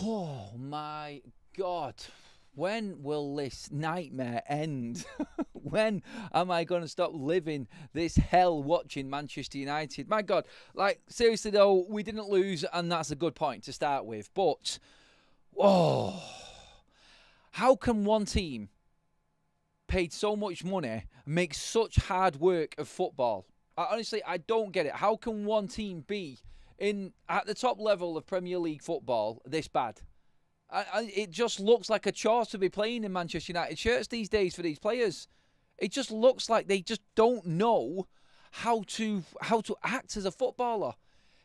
Oh my God. When will this nightmare end? When am I going to stop living this hell watching Manchester United? My God. Like, seriously though, we didn't lose, and that's a good point to start with. But, oh, how can one team paid so much money make such hard work of football? Honestly, I don't get it. How can one team be at the top level of Premier League football this bad? It just looks like a chore to be playing in Manchester United shirts these days for these players. It just looks like they just don't know how to act as a footballer.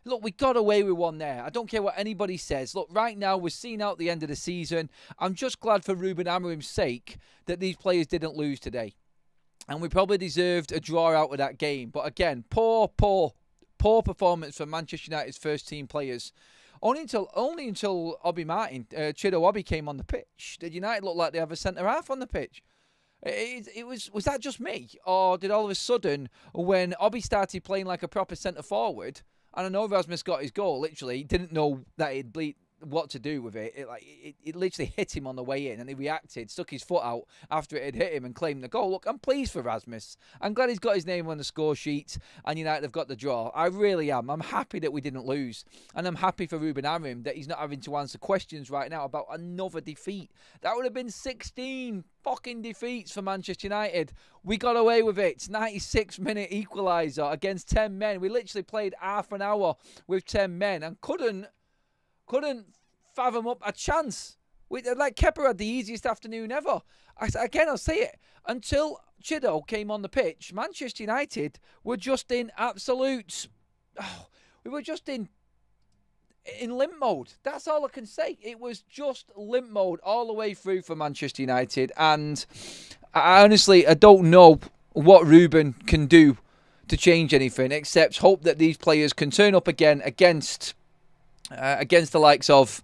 Look, we got away with one there. I don't care what anybody says. Look, right now we're seeing out the end of the season. I'm just glad for Ruben Amorim's sake that these players didn't lose today. And we probably deserved a draw out of that game. But again, poor performance from Manchester United's first team players. Only until Obi Martin, Chido Obi came on the pitch, did United look like they have a centre half on the pitch? Was that just me, or did all of a sudden when Obi started playing like a proper centre forward, and I know Rasmus got his goal, literally he didn't know that he'd bleed what to do with it. It literally hit him on the way in, and he reacted, stuck his foot out after it had hit him and claimed the goal. Look, I'm pleased for Rasmus. I'm glad he's got his name on the score sheet, and United have got the draw. I really am. I'm happy that we didn't lose, and I'm happy for Ruben Amorim that he's not having to answer questions right now about another defeat. That would have been 16 fucking defeats for Manchester United. We got away with it. 96-minute equaliser against 10 men. We literally played half an hour with 10 men and couldn't fathom up a chance. Like Kepa had the easiest afternoon ever. I'll say it. Until Chido came on the pitch, Manchester United were just in absolute... we were just in limp mode. That's all I can say. It was just limp mode all the way through for Manchester United. And I don't know what Ruben can do to change anything, except hope that these players can turn up again against the likes of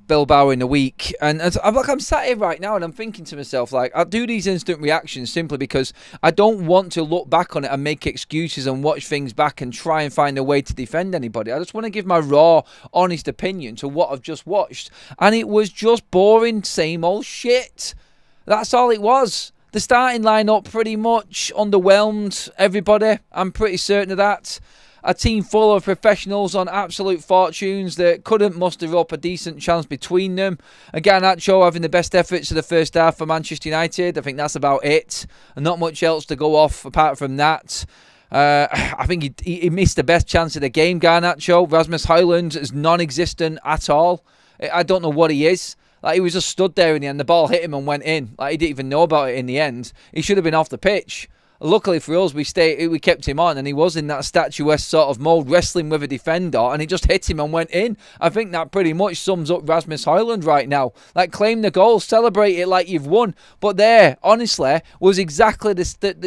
Bilbao in the week. And I'm sat here right now and I'm thinking to myself, like, I'll do these instant reactions simply because I don't want to look back on it and make excuses and watch things back and try and find a way to defend anybody. I just want to give my raw, honest opinion to what I've just watched. And it was just boring, same old shit. That's all it was. The starting lineup pretty much underwhelmed everybody. I'm pretty certain of that. A team full of professionals on absolute fortunes that couldn't muster up a decent chance between them. Again, Garnacho having the best efforts of the first half for Manchester United. I think that's about it. And not much else to go off apart from that. I think he missed the best chance of the game, Garnacho. Rasmus Højlund is non-existent at all. I don't know what he is. Like, he was just stood there in the end. The ball hit him and went in. Like, he didn't even know about it in the end. He should have been off the pitch. Luckily for us, we kept him on, and he was in that statuesque sort of mode, wrestling with a defender, and he just hit him and went in. I think that pretty much sums up Rasmus Højlund right now. Like, claim the goal, celebrate it like you've won. But there, honestly, was exactly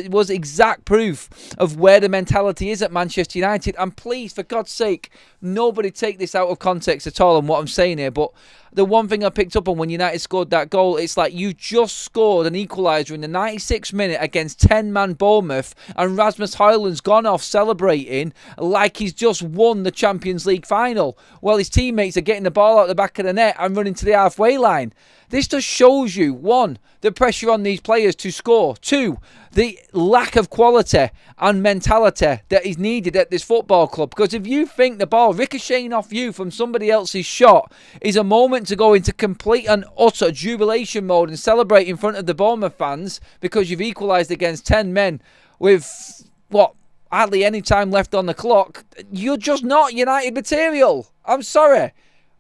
was exact proof of where the mentality is at Manchester United. And please, for God's sake, nobody take this out of context at all on what I'm saying here, but the one thing I picked up on when United scored that goal, it's like you just scored an equaliser in the 96th minute against 10-man Bournemouth, and Rasmus Højlund's gone off celebrating like he's just won the Champions League final, while his teammates are getting the ball out the back of the net and running to the halfway line. This just shows you, one, the pressure on these players to score. Two, the lack of quality and mentality that is needed at this football club. Because if you think the ball ricocheting off you from somebody else's shot is a moment to go into complete and utter jubilation mode and celebrate in front of the Bournemouth fans because you've equalised against 10 men with, hardly any time left on the clock, you're just not United material. I'm sorry.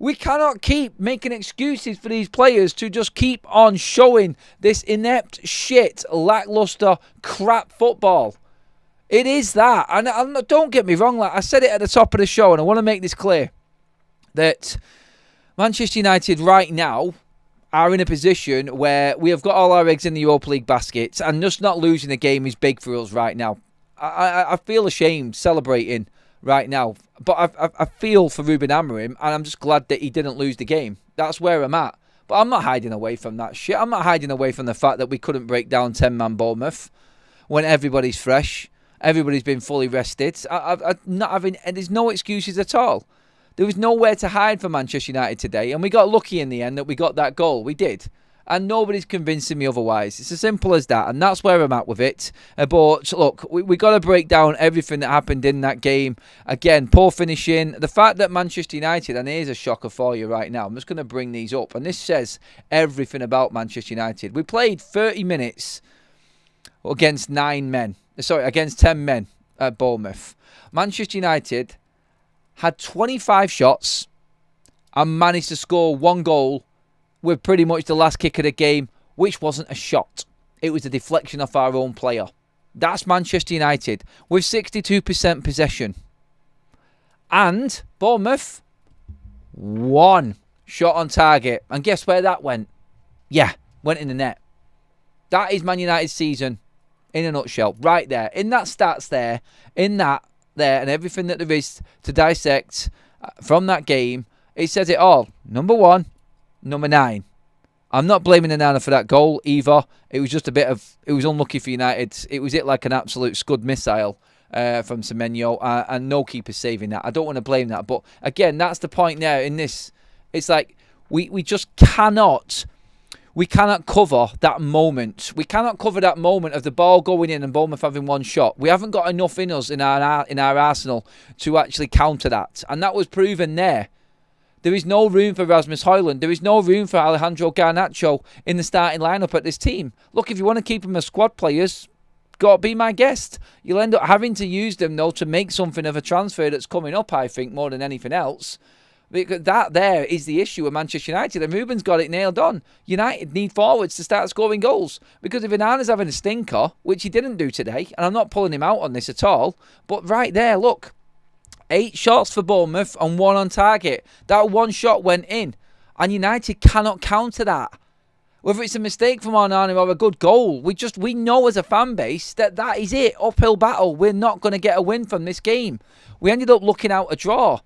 We cannot keep making excuses for these players to just keep on showing this inept, shit, lacklustre, crap football. It is that. And don't get me wrong, like I said it at the top of the show, and I want to make this clear, that Manchester United right now are in a position where we have got all our eggs in the Europa League baskets, and just not losing the game is big for us right now. I feel ashamed celebrating right now, but I feel for Ruben Amorim, and I'm just glad that he didn't lose the game. That's where I'm at. But I'm not hiding away from that shit. I'm not hiding away from the fact that we couldn't break down 10-man Bournemouth when everybody's fresh, everybody's been fully rested. I'm not having, and there's no excuses at all. There was nowhere to hide for Manchester United today, and we got lucky in the end that we got that goal. We did. And nobody's convincing me otherwise. It's as simple as that, and that's where I'm at with it. But look, we got to break down everything that happened in that game. Again, poor finishing. The fact that Manchester United, and here's a shocker for you right now, I'm just going to bring these up, and this says everything about Manchester United. We played 30 minutes against 10 men at Bournemouth. Manchester United had 25 shots and managed to score 1 goal with pretty much the last kick of the game, which wasn't a shot. It was a deflection off our own player. That's Manchester United with 62% possession. And Bournemouth, 1 shot on target. And guess where that went? Yeah, went in the net. That is Man United's season in a nutshell. Right there. In that stats there, in that there, and everything that there is to dissect from that game, it says it all. Number 1. Number 9. I'm not blaming the Nana for that goal either. It was just it was unlucky for United. It was like an absolute scud missile from Semenyo, and no keeper saving that. I don't want to blame that. But again, that's the point there in this. It's like we just cannot cover that moment. We cannot cover that moment of the ball going in and Bournemouth having 1 shot. We haven't got enough in us in our arsenal to actually counter that. And that was proven there. There is no room for Rasmus Højlund. There is no room for Alejandro Garnacho in the starting lineup at this team. Look, if you want to keep them as squad players, got to be my guest. You'll end up having to use them, though, to make something of a transfer that's coming up, I think, more than anything else. Because that there is the issue with Manchester United, and Ruben's got it nailed on. United need forwards to start scoring goals. Because if Onana's having a stinker, which he didn't do today, and I'm not pulling him out on this at all, but right there, look. 8 shots for Bournemouth and 1 on target. That 1 shot went in. And United cannot counter that. Whether it's a mistake from Onana or a good goal, we know as a fan base that is it. Uphill battle. We're not going to get a win from this game. We ended up looking out a draw.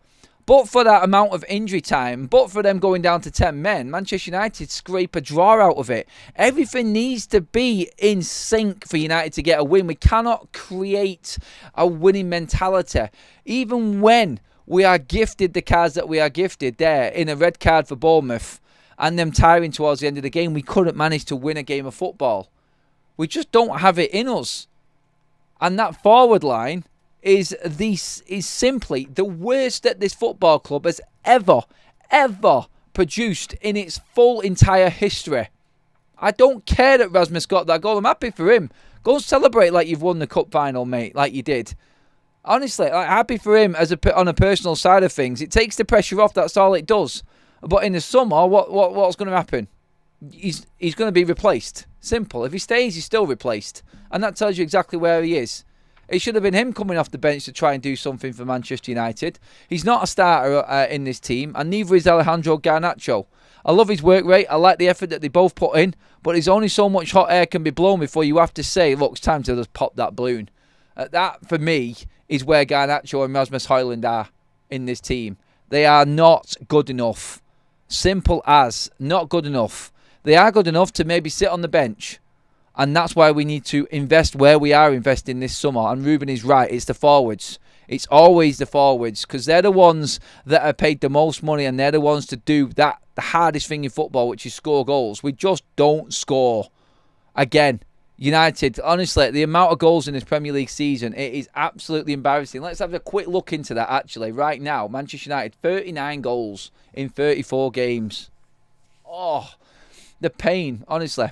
But for that amount of injury time, but for them going down to 10 men, Manchester United scrape a draw out of it. Everything needs to be in sync for United to get a win. We cannot create a winning mentality. Even when we are gifted the cards that we are gifted there in a red card for Bournemouth and them tiring towards the end of the game, we couldn't manage to win a game of football. We just don't have it in us. And that forward line is simply the worst that this football club has ever produced in its full entire history. I don't care that Rasmus got that goal. I'm happy for him. Go celebrate like you've won the cup final, mate, like you did. Honestly, I'm happy for him on a personal side of things. It takes the pressure off. That's all it does. But in the summer, what's going to happen? He's going to be replaced. Simple. If he stays, he's still replaced. And that tells you exactly where he is. It should have been him coming off the bench to try and do something for Manchester United. He's not a starter in this team, and neither is Alejandro Garnacho. I love his work rate. I like the effort that they both put in, but there's only so much hot air can be blown before you have to say, look, it's time to just pop that balloon. That, for me, is where Garnacho and Rasmus Højlund are in this team. They are not good enough. Simple as, not good enough. They are good enough to maybe sit on the bench. And that's why we need to invest where we are investing this summer. And Ruben is right. It's the forwards. It's always the forwards. Because they're the ones that are paid the most money. And they're the ones to do that, the hardest thing in football, which is score goals. We just don't score. Again, United, honestly, the amount of goals in this Premier League season, it is absolutely embarrassing. Let's have a quick look into that, actually. Right now, Manchester United, 39 goals in 34 games. Oh, the pain, honestly.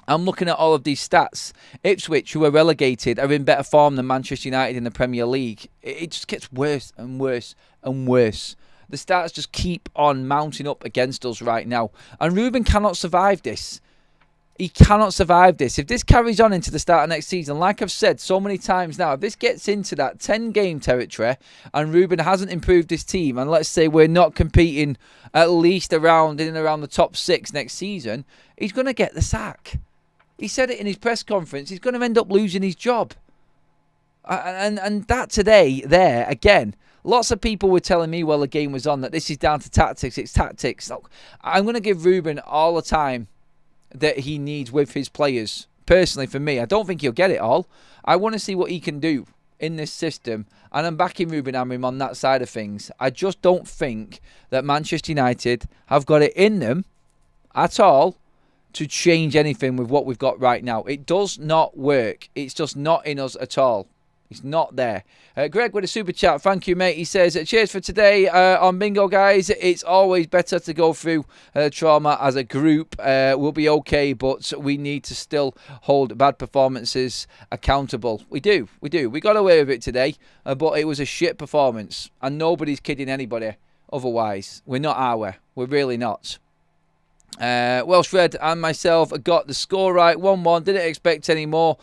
I'm looking at all of these stats. Ipswich, who are relegated, are in better form than Manchester United in the Premier League. It just gets worse and worse and worse. The stats just keep on mounting up against us right now. And Ruben cannot survive this. He cannot survive this. If this carries on into the start of next season, like I've said so many times now, if this gets into that 10-game territory and Ruben hasn't improved his team, and let's say we're not competing at least around the top 6 next season, he's going to get the sack. He said it in his press conference. He's going to end up losing his job. And that today, there, again, lots of people were telling me while the game was on that this is down to tactics. It's tactics. Look, I'm going to give Ruben all the time that he needs with his players. Personally, for me, I don't think he'll get it all. I want to see what he can do. in this system, and I'm backing Ruben Amorim on that side of things. I just don't think that Manchester United have got it in them at all to change anything with what we've got right now. It does not work. It's just not in us at all. It's not there. Greg with a super chat. Thank you, mate. He says, cheers for today on Bingo, guys. It's always better to go through trauma as a group. We'll be okay, but we need to still hold bad performances accountable. We do. We got away with it today, but it was a shit performance. And nobody's kidding anybody otherwise. We're not, are we? We're really not. Welsh Red and myself got the score right, 1-1. Didn't expect any more.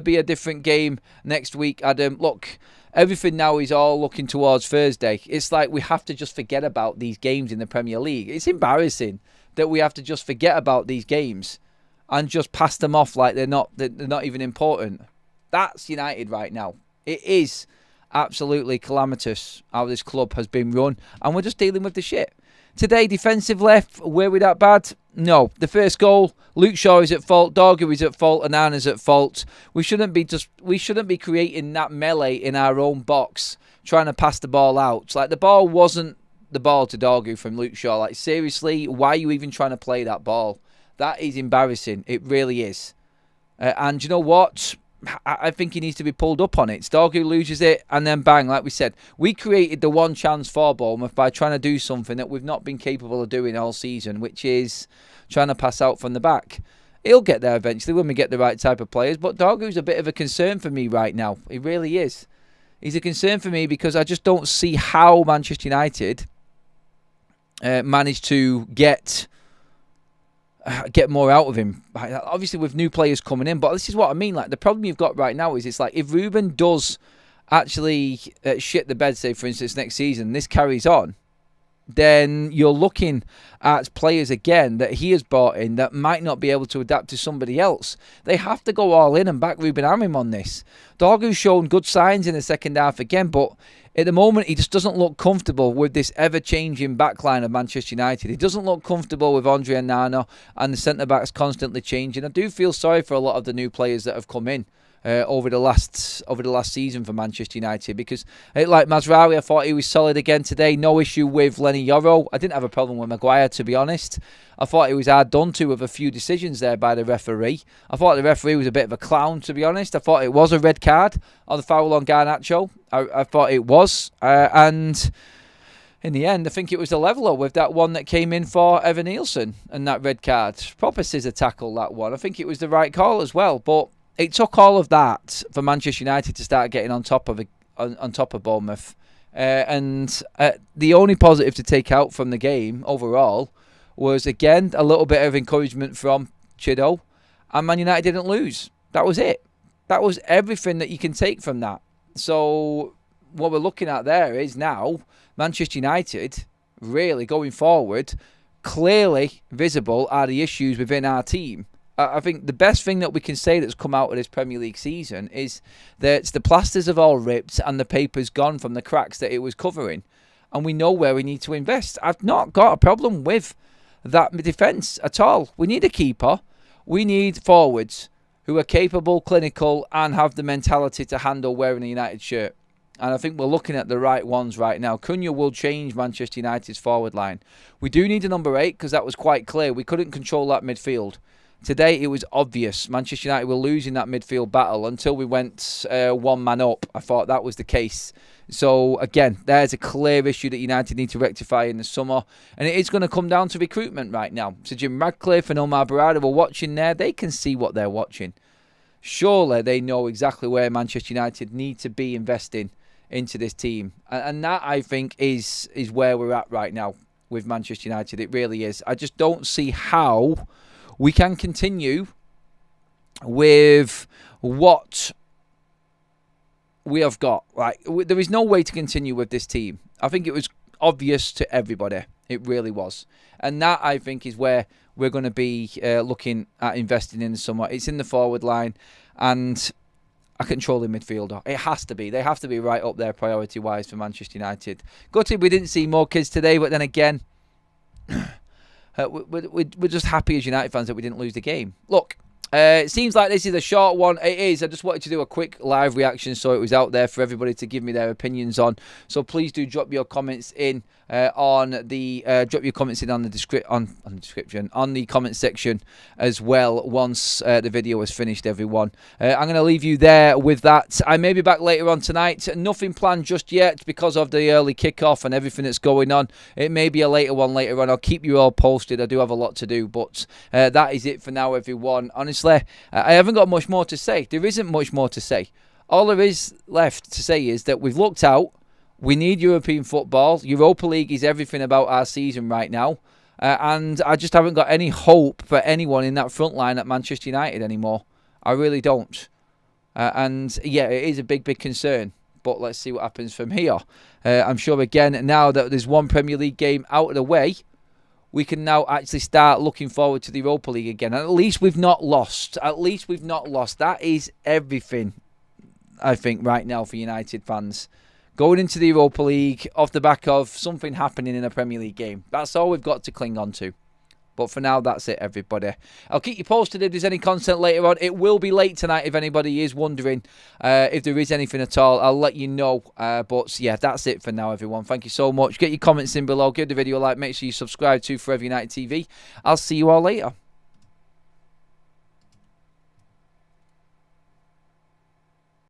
Be a different game next week, Adam. Look, everything now is all looking towards Thursday. It's like we have to just forget about these games in the Premier League. It's embarrassing that we have to just forget about these games and just pass them off like they're not even important. That's United right now. It is absolutely calamitous how this club has been run, and we're just dealing with the shit. Today, defensive left, were we that bad? No. The first goal, Luke Shaw is at fault, Dorgu is at fault, and Anna's at fault. We shouldn't be creating that melee in our own box, trying to pass the ball out. Like, the ball wasn't the ball to Dorgu from Luke Shaw. Like, seriously, why are you even trying to play that ball? That is embarrassing. It really is. And you know what? I think he needs to be pulled up on it. Dorgu loses it, and then bang, like we said. We created the one chance for Bournemouth by trying to do something that we've not been capable of doing all season, which is trying to pass out from the back. He'll get there eventually when we get the right type of players, but Dorgu's a bit of a concern for me right now. He really is. He's a concern for me because I just don't see how Manchester United managed to get more out of him. Obviously with new players coming in, but this is what I mean. Like, the problem you've got right now is it's like if Ruben does actually shit the bed, say for instance next season, this carries on, then you're looking at players again that he has brought in that might not be able to adapt to somebody else. They have to go all in and back Ruben Amorim on this. Dorgu's shown good signs in the second half again, but at the moment, he just doesn't look comfortable with this ever-changing backline of Manchester United. He doesn't look comfortable with Andre and Nana, and the centre-backs constantly changing. I do feel sorry for a lot of the new players that have come in over the last season for Manchester United, because like Mazraoui, I thought he was solid again today. No issue with Lenny Yoro. I didn't have a problem with Maguire, to be honest. I thought he was hard done to with a few decisions there by the referee. I thought the referee was a bit of a clown, to be honest. I thought it was a red card on the foul on Garnacho. I thought it was. And in the end, I think it was the leveller with that one that came in for Evan Nielsen and that red card. Proper scissor tackle, that one. I think it was the right call as well. But it took all of that for Manchester United to start getting on top of Bournemouth. And the only positive to take out from the game overall was, again, a little bit of encouragement from Chido. And Man United didn't lose. That was it. That was everything that you can take from that. So what we're looking at there is now Manchester United, really going forward, clearly visible are the issues within our team. I think the best thing that we can say that's come out of this Premier League season is that the plasters have all ripped and the paper's gone from the cracks that it was covering. And we know where we need to invest. I've not got a problem with that defence at all. We need a keeper. We need forwards who are capable, clinical, and have the mentality to handle wearing a United shirt. And I think we're looking at the right ones right now. Cunha will change Manchester United's forward line. We do need a number 8 because that was quite clear. We couldn't control that midfield. Today, it was obvious Manchester United were losing that midfield battle until we went one man up. I thought that was the case. So, again, there's a clear issue that United need to rectify in the summer. And it is going to come down to recruitment right now. So, Jim Radcliffe and Omar Barada were watching there. They can see what they're watching. Surely they know exactly where Manchester United need to be investing into this team. And that, I think, is where we're at right now with Manchester United. It really is. I just don't see how we can continue with what we have got. Like, there is no way to continue with this team. I think it was obvious to everybody. It really was. And that, I think, is where we're going to be looking at investing in the summer. It's in the forward line and a controlling midfielder. It has to be. They have to be right up there priority-wise for Manchester United. Gutted we didn't see more kids today, but then again, we're just happy as United fans that we didn't lose the game. Look, It seems like this is a short one. It is. I just wanted to do a quick live reaction so it was out there for everybody to give me their opinions on. So please do drop your comments in on the description on the comment section as well once the video is finished, everyone. I'm going to leave you there with that. I may be back later on tonight. Nothing planned just yet because of the early kickoff and everything that's going on. It may be a later one later on. I'll keep you all posted. I do have a lot to do, but that is it for now, everyone. Honestly, I haven't got much more to say. There isn't much more to say. All there is left to say is that we've looked out. We need European football. Europa League is everything about our season right now. And I just haven't got any hope for anyone in that front line at Manchester United anymore. I really don't. And yeah, it is a big, big concern. But let's see what happens from here. I'm sure, again, now that there's one Premier League game out of the way, we can now actually start looking forward to the Europa League again. And at least we've not lost. At least we've not lost. That is everything, I think, right now for United fans. Going into the Europa League off the back of something happening in a Premier League game. That's all we've got to cling on to. But for now, that's it, everybody. I'll keep you posted if there's any content later on. It will be late tonight if anybody is wondering if there is anything at all. I'll let you know. But yeah, that's it for now, everyone. Thank you so much. Get your comments in below. Give the video a like. Make sure you subscribe to Forever United TV. I'll see you all later.